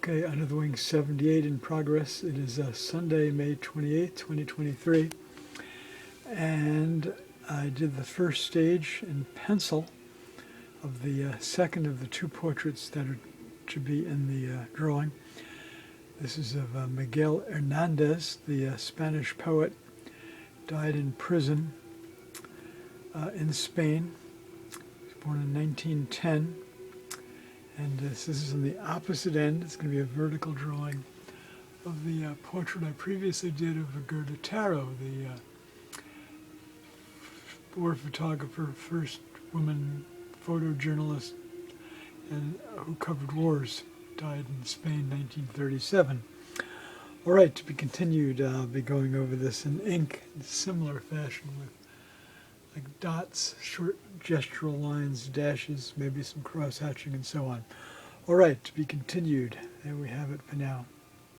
Okay, Under the Wing 78 in progress. It is Sunday, May 28th, 2023. And I did the first stage in pencil of the second of the two portraits that are to be in the drawing. This is of Miguel Hernandez, the Spanish poet, died in prison in Spain. He was born in 1910. And this is on the opposite end. It's going to be a vertical drawing of the portrait I previously did of Gerda Taro, the war photographer, first woman photojournalist, and who covered wars, died in Spain, 1937. All right, to be continued. I'll be going over this in ink in similar fashion with like dots, short gestural lines, dashes, maybe some cross-hatching and so on. All right, to be continued. There we have it for now.